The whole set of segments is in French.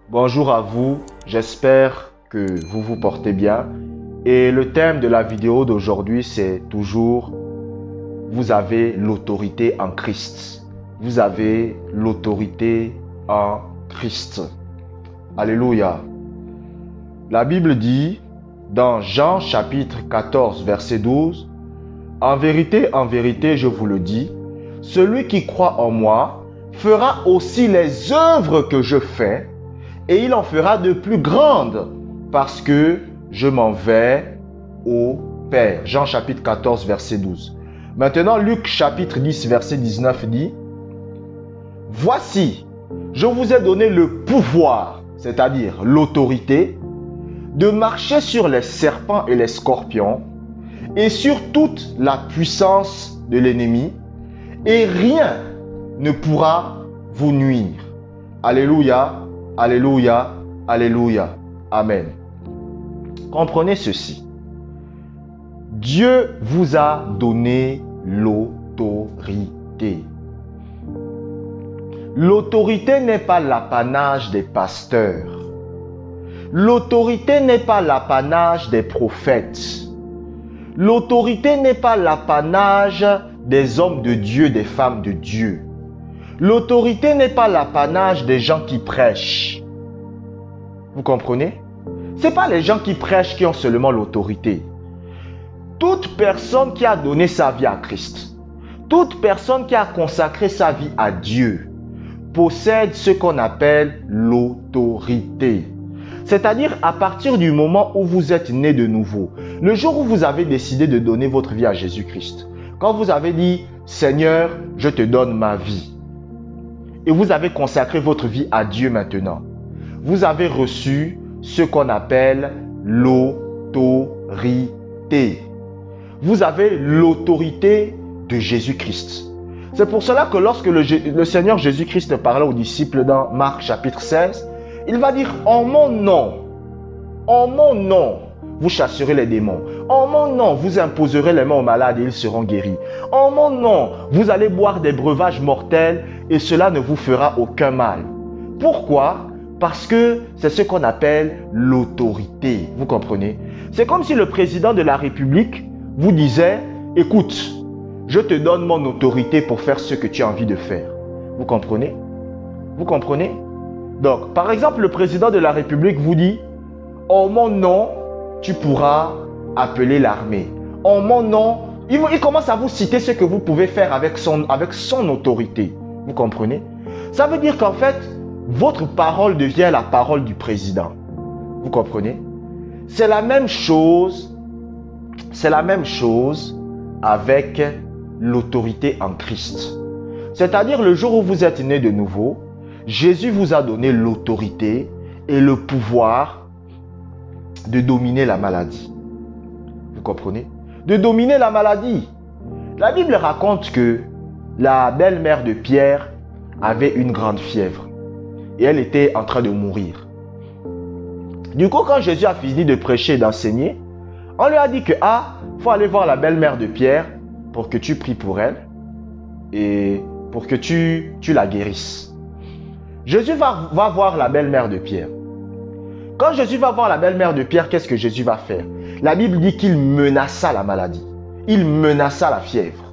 Bonjour à vous, j'espère que vous vous portez bien. Et le thème de la vidéo d'aujourd'hui, c'est toujours vous avez l'autorité en Christ. Vous avez l'autorité en Christ. Alléluia. La Bible dit dans Jean chapitre 14 verset 12, en vérité, je vous le dis, celui qui croit en moi fera aussi les œuvres que je fais, et il en fera de plus grandes, parce que je m'en vais au Père. Jean chapitre 14, verset 12. Maintenant, Luc chapitre 10, verset 19 dit, voici, je vous ai donné le pouvoir, c'est-à-dire l'autorité, de marcher sur les serpents et les scorpions, et sur toute la puissance de l'ennemi, et rien ne pourra vous nuire. Alléluia, alléluia, alléluia. Amen. Comprenez ceci. Dieu vous a donné l'autorité. L'autorité n'est pas l'apanage des pasteurs. L'autorité n'est pas l'apanage des prophètes. L'autorité n'est pas l'apanage des hommes de Dieu, des femmes de Dieu. L'autorité n'est pas l'apanage des gens qui prêchent. Vous comprenez? Ce n'est pas les gens qui prêchent qui ont seulement l'autorité. Toute personne qui a donné sa vie à Christ, toute personne qui a consacré sa vie à Dieu, possède ce qu'on appelle l'autorité. C'est-à-dire à partir du moment où vous êtes né de nouveau, le jour où vous avez décidé de donner votre vie à Jésus-Christ, quand vous avez dit « Seigneur, je te donne ma vie », et vous avez consacré votre vie à Dieu maintenant, vous avez reçu ce qu'on appelle l'autorité. Vous avez l'autorité de Jésus-Christ. C'est pour cela que lorsque le Seigneur Jésus-Christ parlait aux disciples dans Marc chapitre 16, il va dire « En mon nom, vous chasserez les démons. En mon nom, vous imposerez les mains aux malades et ils seront guéris. En mon nom, vous allez boire des breuvages mortels et cela ne vous fera aucun mal. » Pourquoi? Parce que c'est ce qu'on appelle l'autorité. Vous comprenez? C'est comme si le président de la République vous disait « Écoute, je te donne mon autorité pour faire ce que tu as envie de faire. » Vous comprenez? Vous comprenez? Donc, par exemple, le président de la République vous dit « En mon nom, tu pourras appeler l'armée. En mon nom, il commence à vous citer ce que vous pouvez faire avec son autorité. » Vous comprenez? Ça veut dire qu'en fait, votre parole devient la parole du président. Vous comprenez? C'est la même chose avec l'autorité en Christ. C'est-à-dire le jour où vous êtes né de nouveau, Jésus vous a donné l'autorité et le pouvoir de dominer la maladie. Vous comprenez? De dominer la maladie. La Bible raconte que la belle-mère de Pierre avait une grande fièvre et elle était en train de mourir. Du coup, quand Jésus a fini de prêcher et d'enseigner, on lui a dit que faut aller voir la belle-mère de Pierre pour que tu pries pour elle et pour que tu la guérisses. Jésus va voir la belle-mère de Pierre. Quand Jésus va voir la belle-mère de Pierre, qu'est-ce que Jésus va faire? La Bible dit qu'il menaça la maladie. Il menaça la fièvre.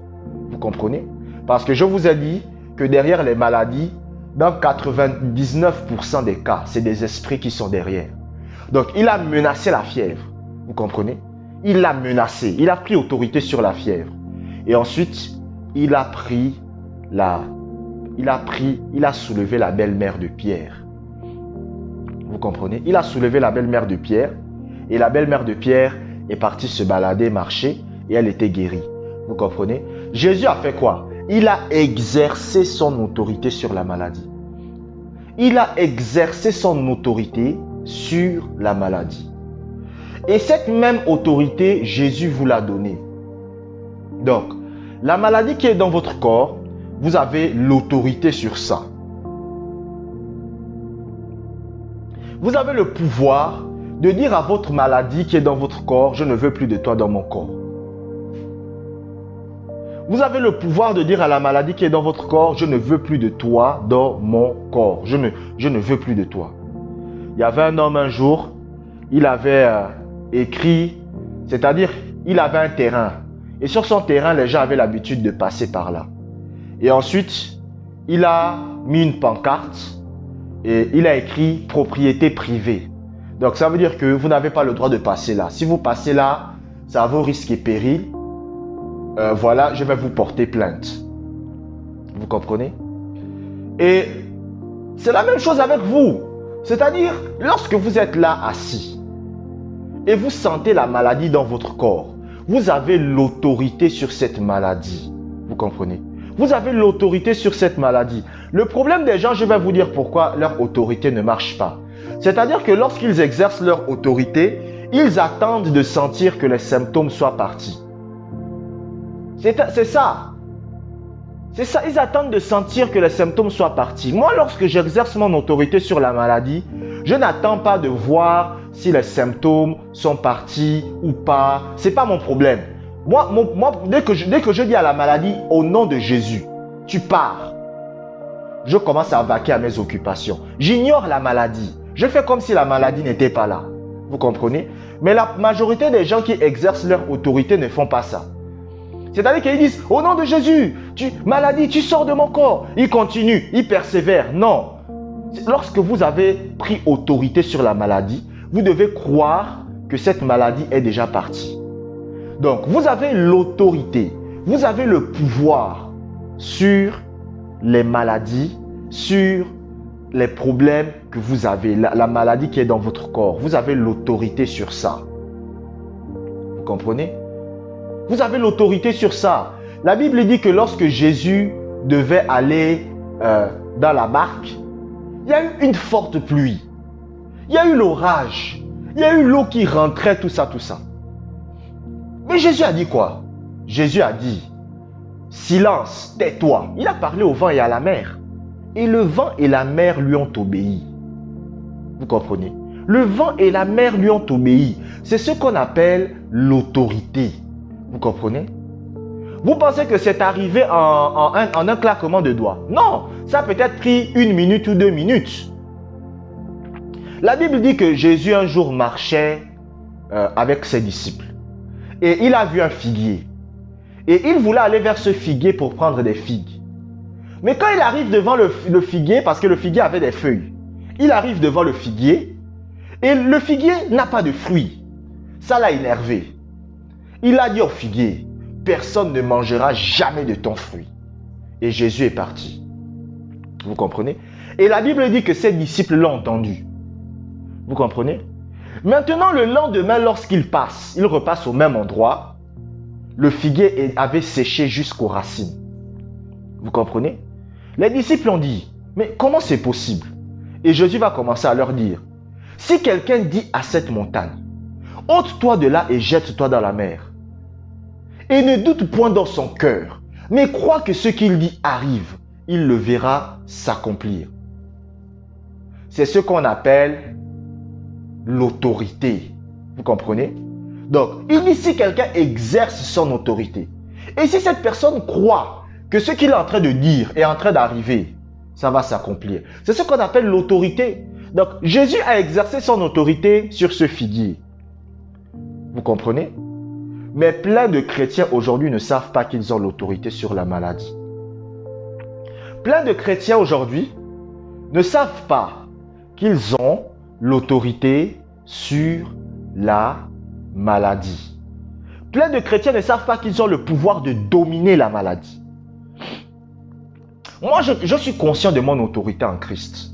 Vous comprenez? Parce que je vous ai dit que derrière les maladies, dans 99% des cas, c'est des esprits qui sont derrière. Donc, il a menacé la fièvre. Vous comprenez? Il l'a menacé. Il a pris autorité sur la fièvre. Et ensuite, il a soulevé la belle-mère de Pierre. Vous comprenez? Il a soulevé la belle-mère de Pierre et la belle-mère de Pierre est partie se balader, marcher et elle était guérie. Vous comprenez? Jésus a fait quoi? Il a exercé son autorité sur la maladie. Il a exercé son autorité sur la maladie. Et cette même autorité, Jésus vous l'a donnée. Donc, la maladie qui est dans votre corps, vous avez l'autorité sur ça. Vous avez le pouvoir de dire à votre maladie qui est dans votre corps, je ne veux plus de toi dans mon corps. Vous avez le pouvoir de dire à la maladie qui est dans votre corps, je ne veux plus de toi dans mon corps. Je ne veux plus de toi. Il y avait un homme un jour, il avait écrit, c'est-à-dire il avait un terrain. Et sur son terrain, les gens avaient l'habitude de passer par là. Et ensuite, il a mis une pancarte et il a écrit propriété privée. Donc ça veut dire que vous n'avez pas le droit de passer là. Si vous passez là, ça a vos risques et périls. Voilà, je vais vous porter plainte. Vous comprenez? Et c'est la même chose avec vous. C'est-à-dire, lorsque vous êtes là assis et vous sentez la maladie dans votre corps, vous avez l'autorité sur cette maladie. Vous comprenez? Vous avez l'autorité sur cette maladie. Le problème des gens, je vais vous dire pourquoi leur autorité ne marche pas. C'est-à-dire que lorsqu'ils exercent leur autorité, ils attendent de sentir que les symptômes soient partis. C'est ça. C'est ça, ils attendent de sentir que les symptômes soient partis. Moi, lorsque j'exerce mon autorité sur la maladie, je n'attends pas de voir si les symptômes sont partis ou pas. Ce n'est pas mon problème. Moi, dès que je dis à la maladie, au nom de Jésus, tu pars. Je commence à vaquer à mes occupations. J'ignore la maladie. Je fais comme si la maladie n'était pas là. Vous comprenez? Mais la majorité des gens qui exercent leur autorité ne font pas ça. C'est-à-dire qu'ils disent, au nom de Jésus, maladie, tu sors de mon corps. Ils continuent, ils persévèrent. Non. Lorsque vous avez pris autorité sur la maladie, vous devez croire que cette maladie est déjà partie. Donc, vous avez l'autorité, vous avez le pouvoir sur les maladies, sur les problèmes que vous avez, la maladie qui est dans votre corps. Vous avez l'autorité sur ça. Vous comprenez? Vous avez l'autorité sur ça. La Bible dit que lorsque Jésus devait aller dans la barque, il y a eu une forte pluie. Il y a eu l'orage. Il y a eu l'eau qui rentrait, tout ça, tout ça. Mais Jésus a dit quoi? Jésus a dit, silence, tais-toi. Il a parlé au vent et à la mer. Et le vent et la mer lui ont obéi. Vous comprenez? Le vent et la mer lui ont obéi. C'est ce qu'on appelle l'autorité. Vous comprenez? Vous pensez que c'est arrivé en un claquement de doigts? Non, ça a peut-être pris 1 minute ou 2 minutes. La Bible dit que Jésus un jour marchait avec ses disciples. Et il a vu un figuier. Et il voulait aller vers ce figuier pour prendre des figues. Mais quand il arrive devant le figuier, parce que le figuier avait des feuilles, il arrive devant le figuier et le figuier n'a pas de fruits. Ça l'a énervé. Il a dit au figuier, personne ne mangera jamais de ton fruit. Et Jésus est parti. Vous comprenez? Et la Bible dit que ses disciples l'ont entendu. Vous comprenez? Maintenant, le lendemain, lorsqu'il passe, il repasse au même endroit, le figuier avait séché jusqu'aux racines. Vous comprenez? Les disciples ont dit, mais comment c'est possible? Et Jésus va commencer à leur dire, si quelqu'un dit à cette montagne, ôte-toi de là et jette-toi dans la mer, et ne doute point dans son cœur, mais crois que ce qu'il dit arrive, il le verra s'accomplir. C'est ce qu'on appelle l'autorité. Vous comprenez? Donc, il dit si quelqu'un exerce son autorité, et si cette personne croit que ce qu'il est en train de dire est en train d'arriver, ça va s'accomplir. C'est ce qu'on appelle l'autorité. Donc, Jésus a exercé son autorité sur ce figuier. Vous comprenez? Mais plein de chrétiens aujourd'hui ne savent pas qu'ils ont l'autorité sur la maladie. Plein de chrétiens aujourd'hui ne savent pas qu'ils ont l'autorité sur la maladie. Plein de chrétiens ne savent pas qu'ils ont le pouvoir de dominer la maladie. Moi, je suis conscient de mon autorité en Christ.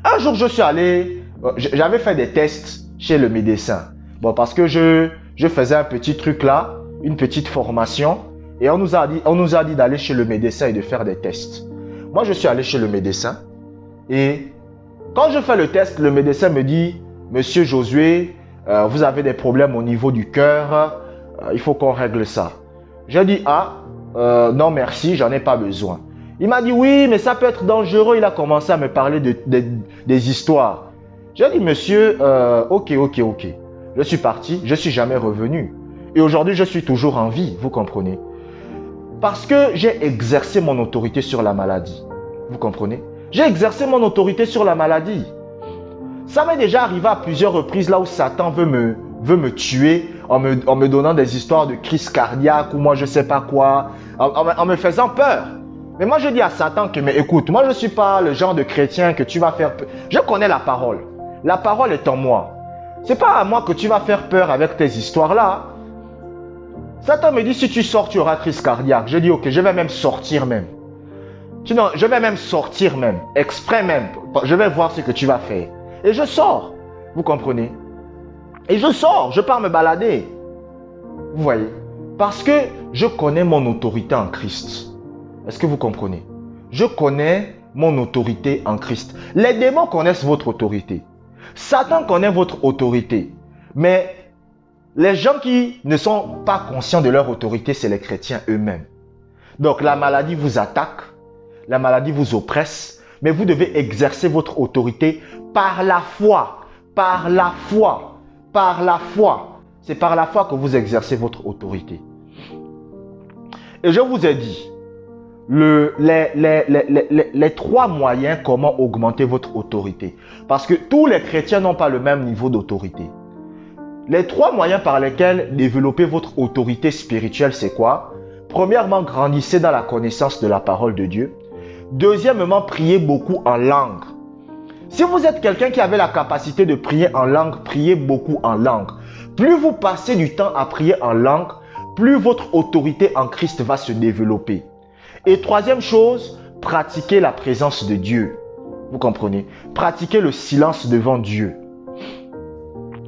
Un jour, je suis allé, j'avais fait des tests chez le médecin. Bon, parce que je faisais un petit truc là, une petite formation, et on nous a dit d'aller chez le médecin et de faire des tests. Moi, je suis allé chez le médecin, et quand je fais le test, le médecin me dit, Monsieur Josué, vous avez des problèmes au niveau du cœur, il faut qu'on règle ça. J'ai dit, non merci, j'en ai pas besoin. Il m'a dit, oui, mais ça peut être dangereux. Il a commencé à me parler des histoires. J'ai dit, monsieur, ok. Je suis parti, je ne suis jamais revenu. Et aujourd'hui, je suis toujours en vie, vous comprenez? Parce que j'ai exercé mon autorité sur la maladie. Vous comprenez? J'ai exercé mon autorité sur la maladie. Ça m'est déjà arrivé à plusieurs reprises là où Satan veut me tuer en me donnant des histoires de crise cardiaque ou moi je sais pas quoi, en me faisant peur. Mais moi je dis à Satan que, mais écoute, moi je ne suis pas le genre de chrétien que tu vas faire peur. Je connais la parole. La parole est en moi. C'est pas à moi que tu vas faire peur avec tes histoires là. Satan me dit, si tu sors, tu auras crise cardiaque. Je dis, ok, je vais même sortir même. Non, je vais même sortir même, exprès même. Je vais voir ce que tu vas faire. Et je sors. Vous comprenez? Et je sors, je pars me balader. Vous voyez? Parce que je connais mon autorité en Christ. Est-ce que vous comprenez? Je connais mon autorité en Christ. Les démons connaissent votre autorité. Satan connaît votre autorité. Mais les gens qui ne sont pas conscients de leur autorité, c'est les chrétiens eux-mêmes. Donc la maladie vous attaque, la maladie vous oppresse, mais vous devez exercer votre autorité par la foi. Par la foi. Par la foi. C'est par la foi que vous exercez votre autorité. Et je vous ai dit, les trois moyens comment augmenter votre autorité. Parce que tous les chrétiens n'ont pas le même niveau d'autorité. Les trois moyens par lesquels développer votre autorité spirituelle, c'est quoi? Premièrement, grandissez dans la connaissance de la parole de Dieu. Deuxièmement, priez beaucoup en langue. Si vous êtes quelqu'un qui avait la capacité de prier en langue, priez beaucoup en langue. Plus vous passez du temps à prier en langue, plus votre autorité en Christ va se développer. Et troisième chose, pratiquez la présence de Dieu. Vous comprenez? Pratiquez le silence devant Dieu.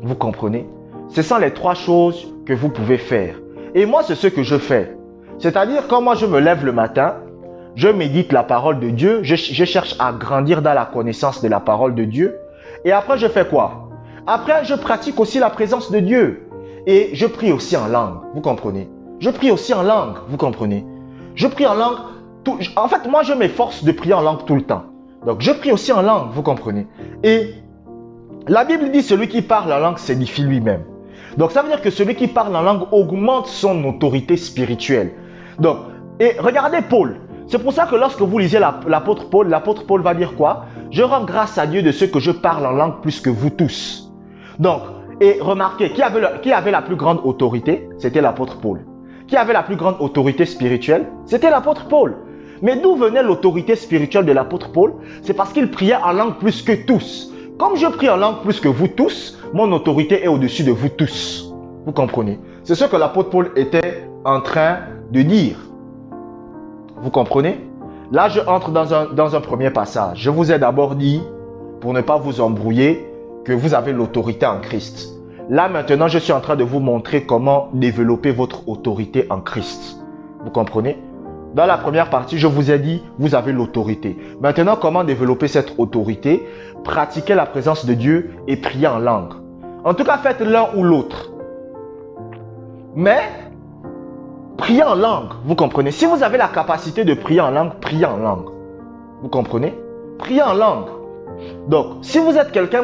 Vous comprenez? Ce sont les trois choses que vous pouvez faire. Et moi, c'est ce que je fais. C'est-à-dire, quand moi je me lève le matin, je médite la parole de Dieu, je cherche à grandir dans la connaissance de la parole de Dieu. Et après, je fais quoi? Après, je pratique aussi la présence de Dieu. Et je prie aussi en langue. Vous comprenez? Je prie aussi en langue. Vous comprenez? Je prie en langue. En fait, moi, je m'efforce de prier en langue tout le temps. Donc, je prie aussi en langue. Vous comprenez? Et la Bible dit, celui qui parle en langue s'édifie lui-même. Donc, ça veut dire que celui qui parle en langue augmente son autorité spirituelle. Donc, et regardez Paul. C'est pour ça que lorsque vous lisez l'apôtre Paul va dire quoi? Je rends grâce à Dieu de ce que je parle en langue plus que vous tous. Donc, et remarquez, qui avait la plus grande autorité? C'était l'apôtre Paul. Qui avait la plus grande autorité spirituelle? C'était l'apôtre Paul. Mais d'où venait l'autorité spirituelle de l'apôtre Paul? C'est parce qu'il priait en langue plus que tous. Comme je prie en langue plus que vous tous, mon autorité est au-dessus de vous tous. Vous comprenez? C'est ce que l'apôtre Paul était en train de dire. Vous comprenez? Là, je entre dans un premier passage. Je vous ai d'abord dit, pour ne pas vous embrouiller, que vous avez l'autorité en Christ. Là, maintenant, je suis en train de vous montrer comment développer votre autorité en Christ. Vous comprenez? Dans la première partie, je vous ai dit, vous avez l'autorité. Maintenant, comment développer cette autorité? Pratiquez la présence de Dieu et priez en langue. En tout cas, faites l'un ou l'autre. Mais, priez en langue, vous comprenez? Si vous avez la capacité de prier en langue, priez en langue. Vous comprenez? Priez en langue. Donc, si vous êtes quelqu'un,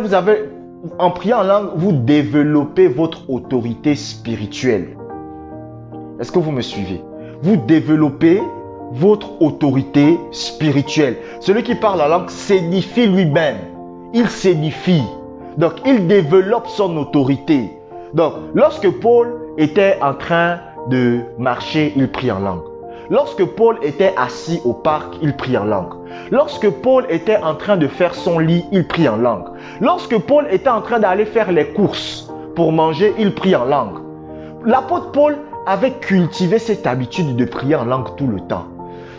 en priant en langue, vous développez votre autorité spirituelle. Est-ce que vous me suivez? Vous développez votre autorité spirituelle. Celui qui parle en langue s'édifie lui-même. Il s'édifie. Donc, il développe son autorité. Donc, lorsque Paul était en train de marcher, il prie en langue. Lorsque Paul était assis au parc, il prie en langue. Lorsque Paul était en train de faire son lit, il prie en langue. Lorsque Paul était en train d'aller faire les courses pour manger, il prie en langue. L'apôtre Paul avait cultivé cette habitude de prier en langue tout le temps.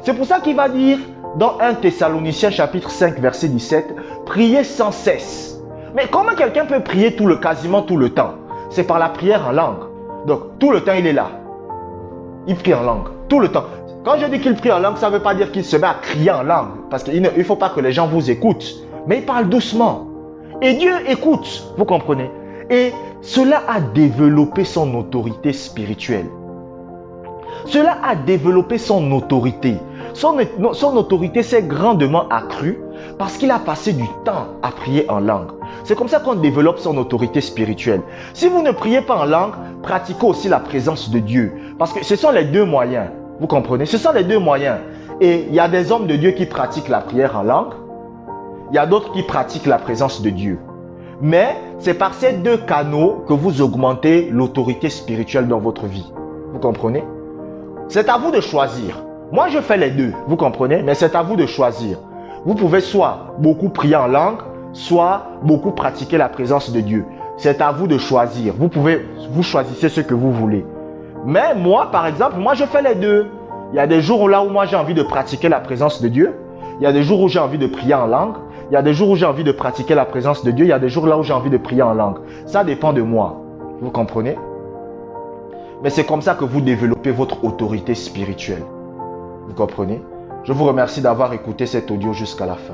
C'est pour ça qu'il va dire dans 1 Thessaloniciens chapitre 5 verset 17, priez sans cesse. Mais comment quelqu'un peut prier quasiment tout le temps? C'est par la prière en langue. Donc tout le temps il est là. Il prie en langue, tout le temps. Quand je dis qu'il prie en langue, ça ne veut pas dire qu'il se met à crier en langue. Parce qu'il ne faut pas que les gens vous écoutent. Mais il parle doucement. Et Dieu écoute, vous comprenez? Et cela a développé son autorité spirituelle. Cela a développé son autorité. Son autorité s'est grandement accrue parce qu'il a passé du temps à prier en langue. C'est comme ça qu'on développe son autorité spirituelle. Si vous ne priez pas en langue, pratiquez aussi la présence de Dieu. Parce que ce sont les deux moyens. Vous comprenez? Ce sont les deux moyens. Et il y a des hommes de Dieu qui pratiquent la prière en langue. Il y a d'autres qui pratiquent la présence de Dieu. Mais c'est par ces deux canaux que vous augmentez l'autorité spirituelle dans votre vie. Vous comprenez? C'est à vous de choisir. Moi, je fais les deux, vous comprenez? Mais c'est à vous de choisir. Vous pouvez soit beaucoup prier en langue, soit beaucoup pratiquer la présence de Dieu. C'est à vous de choisir. Vous choisissez ce que vous voulez. Mais moi, par exemple, moi, je fais les deux. Il y a des jours là où moi, j'ai envie de pratiquer la présence de Dieu. Il y a des jours où j'ai envie de prier en langue. Il y a des jours où j'ai envie de pratiquer la présence de Dieu. Il y a des jours là où j'ai envie de prier en langue. Ça dépend de moi. Vous comprenez? Mais c'est comme ça que vous développez votre autorité spirituelle. Vous comprenez? Je vous remercie d'avoir écouté cet audio jusqu'à la fin.